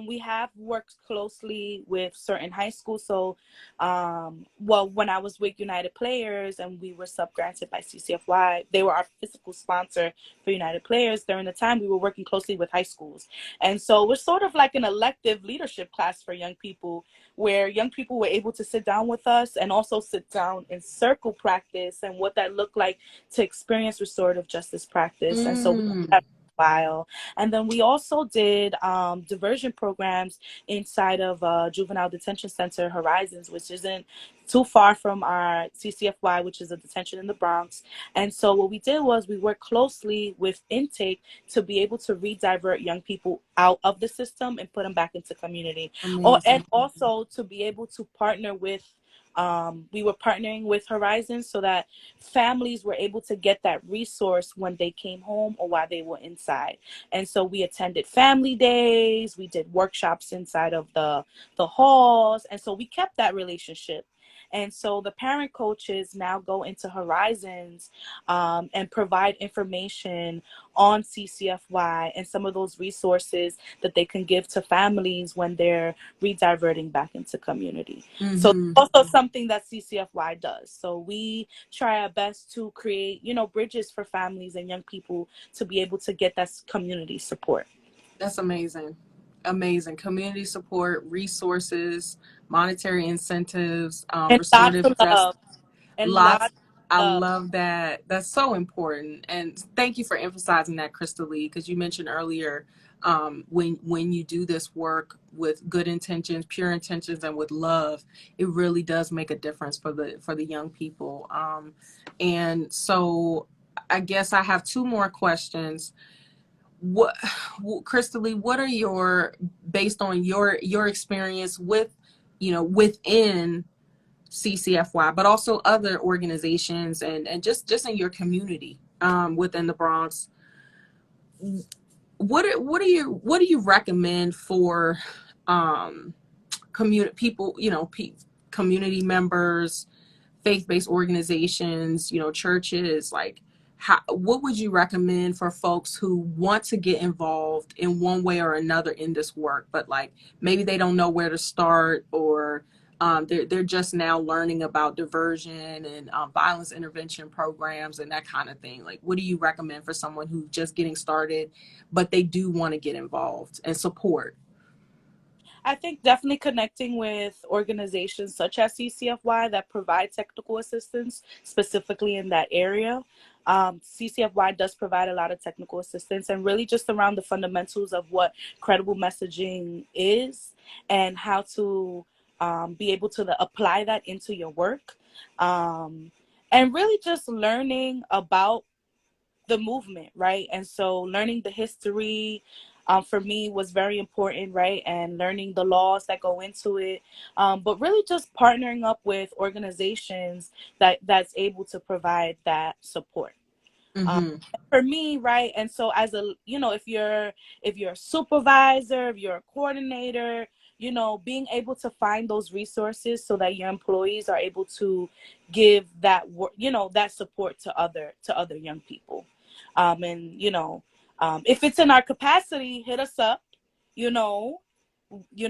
we have worked closely with certain high schools. So, well, when I was with United Players and we were subgranted by CCFY, they were our physical sponsor for United Players. During the time, we were working closely with high schools. And so we're sort of like an elective leadership class for young people, where young people were able to sit down with us and also sit down in circle practice and what that looked like to experience restorative justice practice. And so we did Mm, that for a while. And then we also did diversion programs inside of Juvenile Detention Center Horizons, which isn't too far from our CCFY, which is a detention in the Bronx. And so what we did was we worked closely with intake to be able to redivert young people out of the system and put them back into community. Or and amazing. also to be able to partner with we were partnering with Horizons so that families were able to get that resource when they came home or while they were inside. And so we attended family days, we did workshops inside of the halls, and so we kept that relationship. And so the parent coaches now go into Horizons and provide information on CCFY and some of those resources that they can give to families when they're rediverting back into community. So Mm-hmm. also something that CCFY does. So we try our best to create, bridges for families and young people to be able to get that community support. That's amazing. Amazing. Community support, resources, monetary incentives, And lots restorative of justice. love. And Lots. lots I of love. love that. That's so important. And thank you for emphasizing that, Crystalie, because you mentioned earlier, when you do this work with good intentions, pure intentions, and with love, it really does make a difference for the young people. And so I guess I have two more questions. What, Crystalie, what are your, based on your experience with, within CCFY, but also other organizations, and just in your community, within the Bronx, what do you recommend for community people, community members, faith-based organizations, churches, like, what would you recommend for folks who want to get involved in one way or another in this work, but like maybe they don't know where to start, or they're just now learning about diversion and violence intervention programs and that kind of thing? Like, what do you recommend for someone who's just getting started, but they do want to get involved and support? I think definitely connecting with organizations such as CCFY that provide technical assistance specifically in that area. CCFY does provide a lot of technical assistance and really just around the fundamentals of what credible messaging is and how to be able to apply that into your work. Um, and really just learning about the movement, right? And so learning the history for me was very important, right? And learning the laws that go into it, but really just partnering up with organizations that's able to provide that support. Um, Mm-hmm. for me, right? And so as a, if you're a supervisor, if you're a coordinator, being able to find those resources so that your employees are able to give that work, that support to other young people. And if it's in our capacity, hit us up. You know,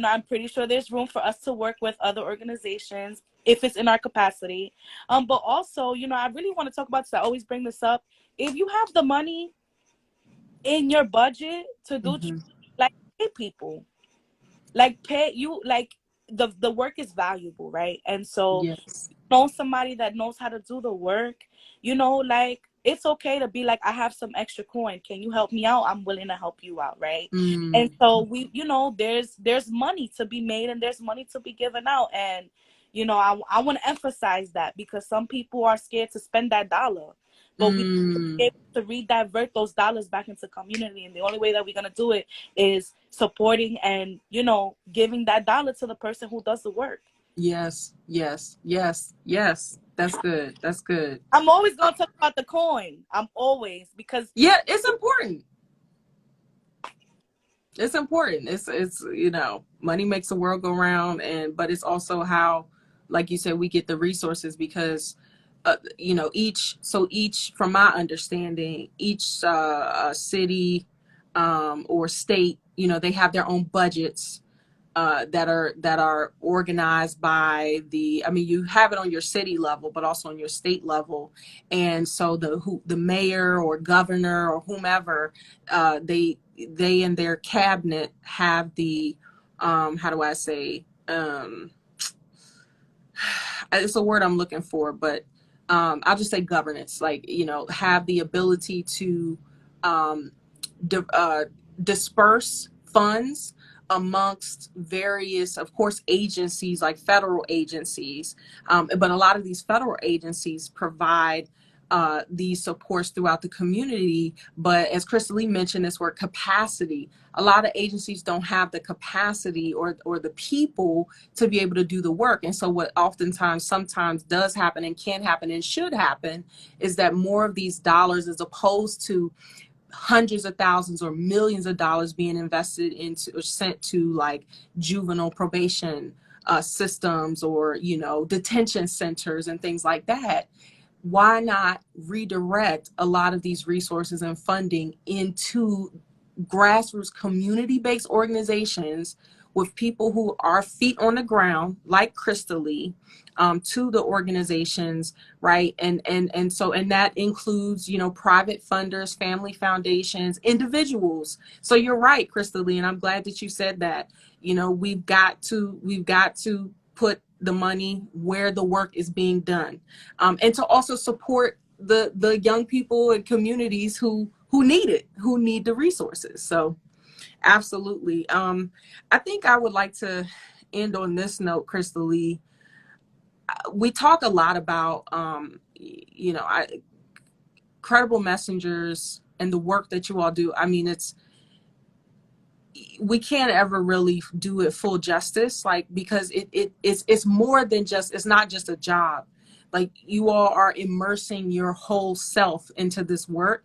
I'm pretty sure there's room for us to work with other organizations if it's in our capacity. But also, I really want to talk about this. I always bring this up. If you have the money in your budget to do, Mm-hmm. like, pay people, like pay you, like the work is valuable, right? And so Yes. somebody that knows how to do the work, like it's okay to be like, I have some extra coin. Can you help me out? I'm willing to help you out, right? And Mm. so we, there's money to be made and there's money to be given out. And You know, I want to emphasize that, because some people are scared to spend that dollar, but we able to redivert those dollars back into community, and the only way that we're gonna do it is supporting and, you know, giving that dollar to the person who does the work. Yes, yes, yes, yes. That's good. That's good. I'm always gonna talk about the coin. I'm always, because Yeah, it's important. It's important. It's you know, money makes the world go round, and but it's also how, like you said, we get the resources because you know, each from my understanding, each city or state, you know, they have their own budgets that are organized by the, I mean, you have it on your city level but also on your state level. And so the mayor or governor or whomever, they in their cabinet have the how do I say, it's a word I'm looking for, but I'll just say governance, like, you know, have the ability to um, di- uh, disperse funds amongst various, of course, agencies like federal agencies. But a lot of these federal agencies provide these supports throughout the community. But as Crystalie mentioned, this word capacity, a lot of agencies don't have the capacity or the people to be able to do the work. And so what oftentimes sometimes does happen and can happen and should happen is that more of these dollars, as opposed to hundreds of thousands or millions of dollars being invested into or sent to like juvenile probation systems, or, you know, detention centers and things like that, why not redirect a lot of these resources and funding into grassroots community-based organizations with people who are feet on the ground, like Crystalie, to the organizations, right? And so, and that includes, you know, private funders, family foundations, individuals. So you're right, Crystalie, and I'm glad that you said that. You know, we've got to put the money where the work is being done, and to also support the young people and communities who need it, who need the resources. So absolutely. I think I would like to end on this note, Crystalie. We talk a lot about you know, credible messengers and the work that you all do. I mean, it's, we can't ever really do it full justice, like, because it's more than just, it's not just a job. Like, you all are immersing your whole self into this work,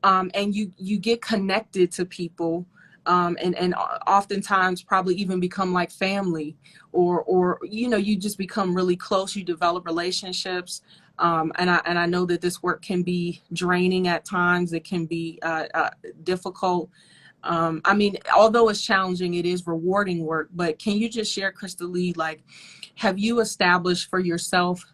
and you get connected to people, and oftentimes probably even become like family, or you know, you just become really close, you develop relationships, and I know that this work can be draining at times, it can be difficult. I mean, although it's challenging, it is rewarding work. But can you just share, Crystalie, like, have you established for yourself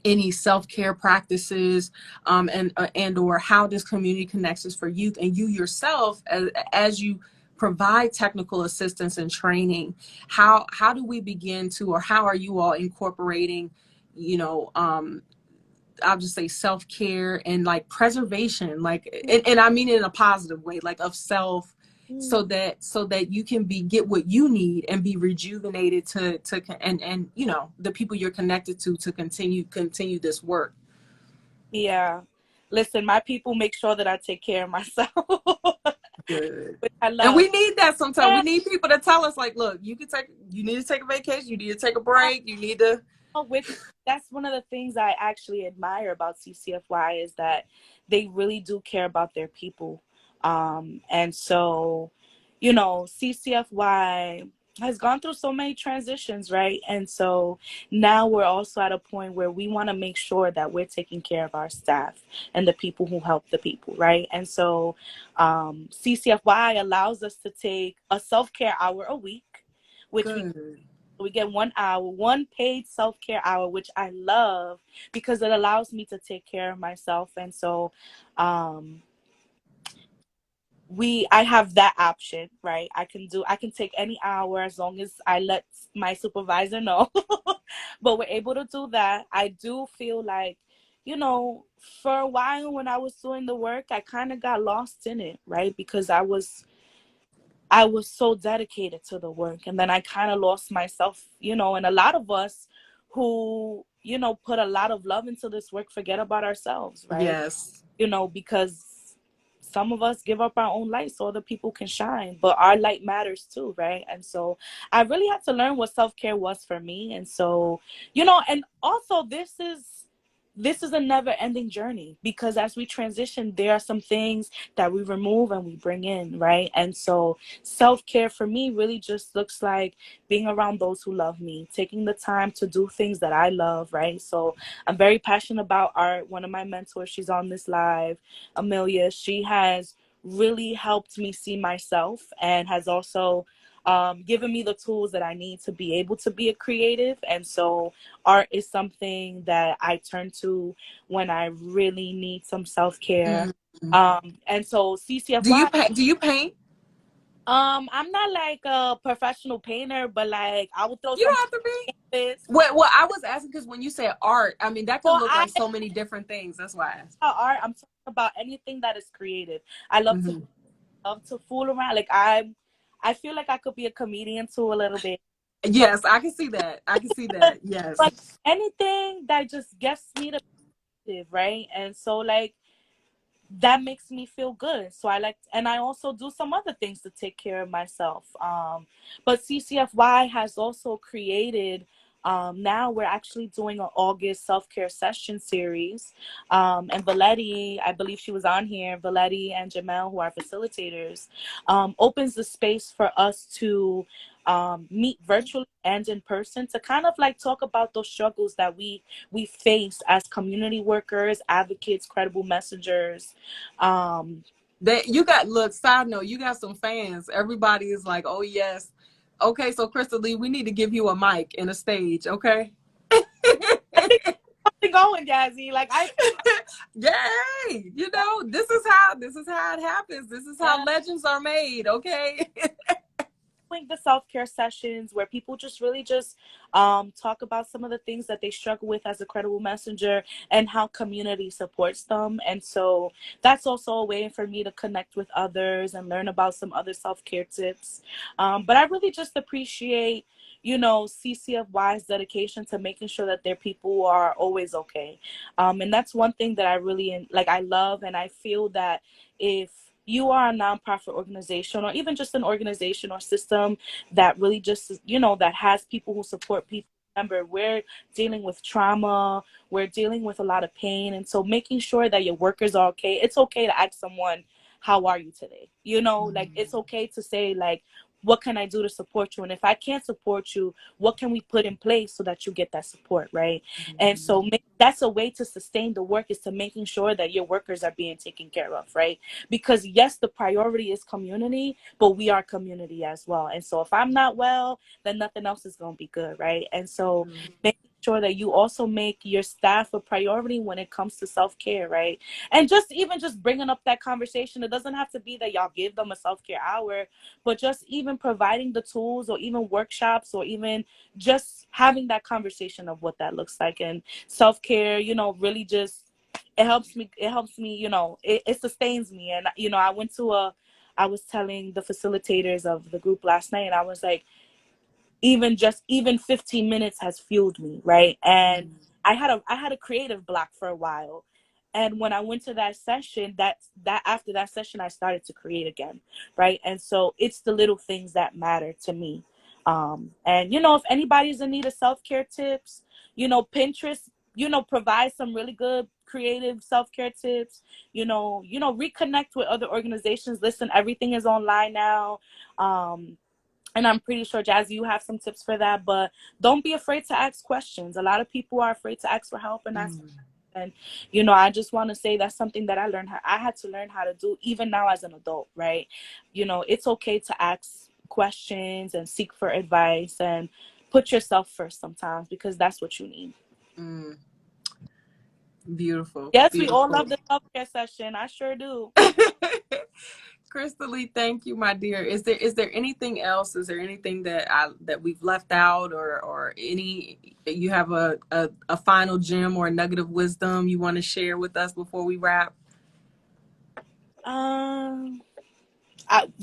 any self-care practices, and or how does community connections for youth and you yourself, as you provide technical assistance and training, how do we begin to, or how are you all incorporating, you know, I'll just say self-care and like preservation, like, and I mean it in a positive way, like of self, so that you can get what you need and be rejuvenated to and you know, the people you're connected to continue this work. Yeah. Listen, my people make sure that I take care of myself. Good. Which I And love. we need that sometimes. Yeah, We need people to tell us, like, look, you need to take a vacation, you need to take a break, you need to. which that's one of the things I actually admire about CCFY, is that they really do care about their people. And so, you know, CCFY has gone through so many transitions, right? And so now we're also at a point where we want to make sure that we're taking care of our staff and the people who help the people, right? And so CCFY allows us to take a self-care hour a week, which Good. we get 1 hour, one paid self-care hour, which I love because it allows me to take care of myself. And so um, I have that option, right? I can take any hour as long as I let my supervisor know. But we're able to do that. I do feel like, you know, for a while when I was doing the work, I kind of got lost in it, right? Because I was so dedicated to the work, and then I kind of lost myself, you know, and a lot of us, who, you know, put a lot of love into this work forget about ourselves, right? Yes. You know, because some of us give up our own light so other people can shine, but our light matters too, right? And so I really had to learn what self-care was for me. And so, you know, and also this is a never ending journey, because as we transition, there are some things that we remove and we bring in, right? And so self-care for me really just looks like being around those who love me, taking the time to do things that I love, right? So I'm very passionate about art. One of my mentors, she's on this live, Amelia, she has really helped me see myself and has also given me the tools that I need to be able to be a creative. And so art is something that I turn to when I really need some self-care. Mm. And so Do you CCFY, paint? Do you paint? I'm not like a professional painter, but like I would throw You some don't have to be. canvas. Well, I was asking because when you said art, I mean that could Well, look I like so many different things. That's why I asked. about art, I'm talking about anything that is creative. I Hmm. love to fool around. Like I feel like I could be a comedian too a little bit. But Yes, I can see that. I can see that. Yes. but anything that just gets me to creative, right? And so like that makes me feel good. So I like, and I also do some other things to take care of myself. But CCFY has also created, now we're actually doing an August self-care session series. And Valetti, I believe she was on here, Valetti and Jamel, who are facilitators, opens the space for us to meet virtually and in person to kind of like talk about those struggles that we face as community workers, advocates, credible messengers. Um, That you got. Look, side note, you got some fans. Everybody is like, "Oh yes, okay." So Crystalie, we need to give you a mic and a stage, okay? I think something going, Yazzie. Like I, Yay! You yeah, know, this is how it happens. This is how yeah. legends are made, okay? Doing the self-care sessions where people just really just talk about some of the things that they struggle with as a credible messenger and how community supports them. And so that's also a way for me to connect with others and learn about some other self-care tips. But I really just appreciate, you know, CCFY's dedication to making sure that their people are always okay. And that's one thing that I really like, I love. And I feel that if you are a nonprofit organization or even just an organization or system that really just, you know, that has people who support people. Remember, we're dealing with trauma, we're dealing with a lot of pain. And so making sure that your workers are okay. It's okay to ask someone, how are you today? You know, like it's okay to say, like, what can I do to support you? And if I can't support you, what can we put in place so that you get that support, right? And so that's a way to sustain the work, is to making sure that your workers are being taken care of, right? Because yes, the priority is community, but we are community as well. And so if I'm not well, then nothing else is going to be good, right? And so making sure that you also make your staff a priority when it comes to self-care, right? And just even just bringing up that conversation, it doesn't have to be that y'all give them a self-care hour, but just even providing the tools or even workshops or even just having that conversation of what that looks like. And self-care, you know, really just it helps me, you know, it sustains me. And you know, I was telling the facilitators of the group last night, and I was like, even 15 minutes has fueled me, right? And I had a creative block for a while, and when I went to that session, that after that session I started to create again, right? And so it's the little things that matter to me. And you know, if anybody's in need of self-care tips, you know, Pinterest, you know, provides some really good creative self-care tips. Reconnect with other organizations. Listen, everything is online now. And I'm pretty sure, Jazzy, you have some tips for that. But don't be afraid to ask questions. A lot of people are afraid to ask for help and ask. And, you know, I just want to say that's something that I had to learn how to do even now as an adult, right? You know, it's okay to ask questions and seek for advice and put yourself first sometimes, because that's what you need. Mm, beautiful, Yes, we all beautiful. love the self-care session. I sure do. Crystalie, thank you, my dear. Is there anything else? Is there anything that we've left out, or any you have a final gem or a nugget of wisdom you want to share with us before we wrap? Um,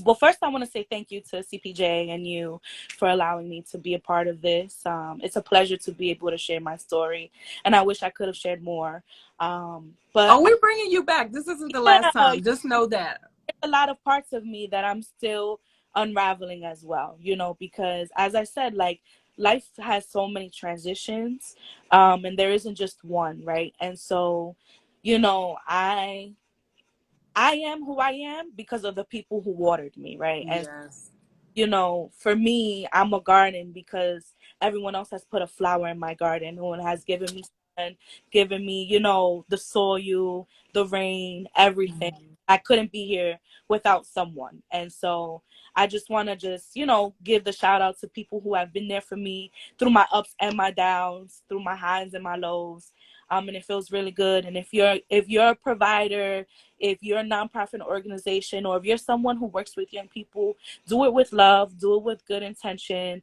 well, first I want to say thank you to CPJ and you for allowing me to be a part of this. It's a pleasure to be able to share my story, and I wish I could have shared more. But Oh, we're bringing you back. This isn't the last yeah, time. Just know that. a lot of parts of me that I'm still unraveling as well, because as I said, like, life has so many transitions, and there isn't just one, right? And so, I am who I am because of the people who watered me, right? And Yes. for me, I'm a garden because everyone else has put a flower in my garden. No one has given me sun, given me, the soil, the rain, everything. I couldn't be here without someone. And so I just want to give the shout out to people who have been there for me through my ups and my downs, through my highs and my lows. And it feels really good. And if you're a provider, if you're a nonprofit organization, or if you're someone who works with young people, do it with love, do it with good intention,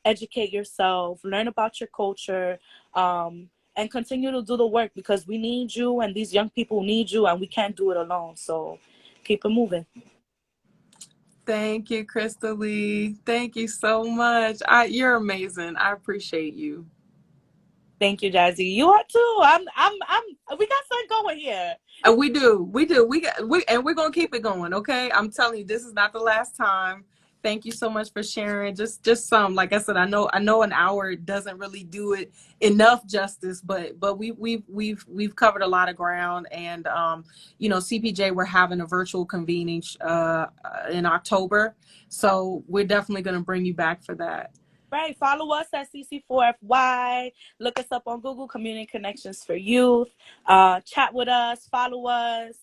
educate yourself, learn about your culture, and continue to do the work, because we need you and these young people need you, and we can't do it alone. So keep it moving. Thank you, Crystalie. Thank you so much. You're amazing. I appreciate you. Thank you, Jazzy. You are too. We got something going here. We do. And we're gonna keep it going. Okay. I'm telling you, this is not the last time. Thank you so much for sharing. Just some, like I said, I know an hour doesn't really do it enough justice, but we've covered a lot of ground. And CPJ, we're having a virtual convening in October, so we're definitely gonna bring you back for that. Right. Follow us at CC4FY. Look us up on Google, Community Connections for Youth. Chat with us. Follow us.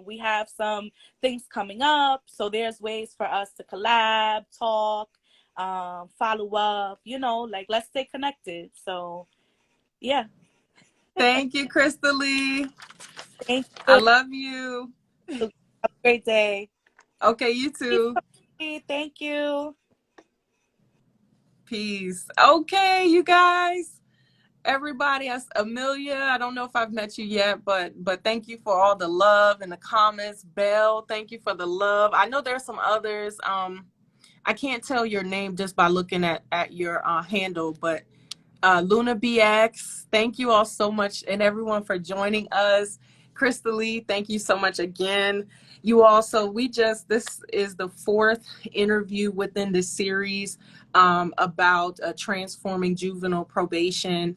We have some things coming up. So there's ways for us to collab, talk, follow up, like, let's stay connected. So, yeah. Thank you, Crystalie. Thank I you. love you. Have a great day. Okay, you too. Thank you. Peace. Okay, you guys. Everybody, Amelia, I don't know if I've met you yet, but thank you for all the love in the comments. Belle, thank you for the love. I know there's some others. I can't tell your name just by looking at your handle, but Luna BX, thank you all so much, and everyone for joining us. Crystalie, thank you so much again. You also, this is the fourth interview within this series about transforming juvenile probation.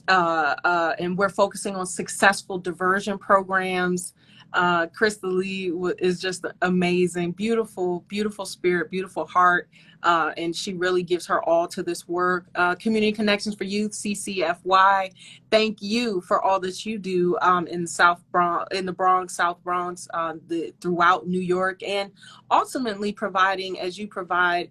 And we're focusing on successful diversion programs. Crystalie is just amazing, beautiful, beautiful spirit, beautiful heart. And she really gives her all to this work. Community Connections for Youth, CCFY. Thank you for all that you do in the Bronx, South Bronx, throughout New York, and ultimately providing, as you provide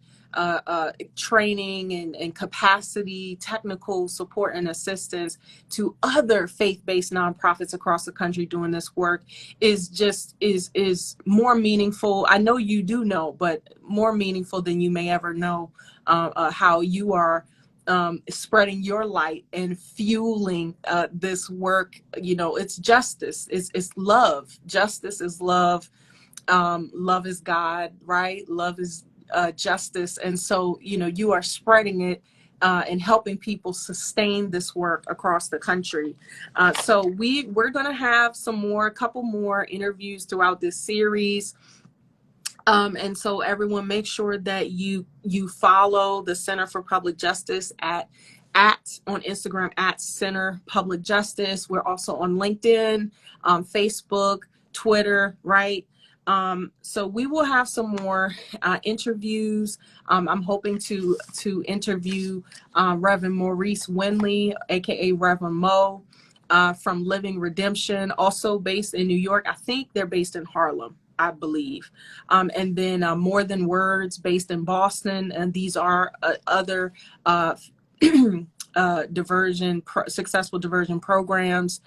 training and capacity, technical support and assistance to other faith-based nonprofits across the country doing this work is more meaningful. I know you do know, but more meaningful than you may ever know. How you are spreading your light and fueling this work. It's justice. It's love. Justice is love. Love is God, right? Love is justice. And so, you are spreading it and helping people sustain this work across the country. So we're going to have a couple more interviews throughout this series. And so everyone, make sure that you follow the Center for Public Justice at on Instagram at Center Public Justice. We're also on LinkedIn, Facebook, Twitter, right? So we will have some more interviews. I'm hoping to interview Reverend Maurice Winley, aka Reverend Mo, from Living Redemption, also based in New York. I think they're based in Harlem, I believe. And then More Than Words, based in Boston. And these are other successful diversion programs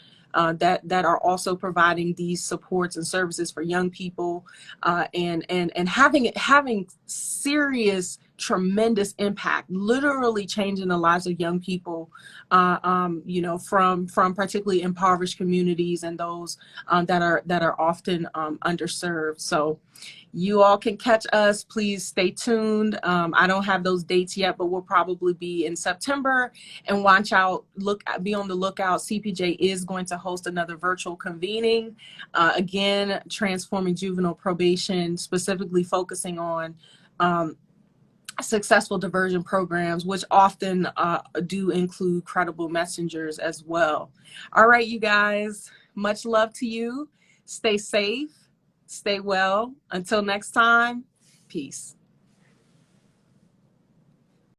that are also providing these supports and services for young people, and having serious, tremendous impact, literally changing the lives of young people, from particularly impoverished communities and those that are often underserved. So you all can catch us. Please stay tuned. I don't have those dates yet, but we'll probably be in September. And be on the lookout. CPJ is going to host another virtual convening. Again, transforming juvenile probation, specifically focusing on successful diversion programs, which often do include credible messengers as well. All right, you guys, much love to you. Stay safe, stay well. Until next time, peace.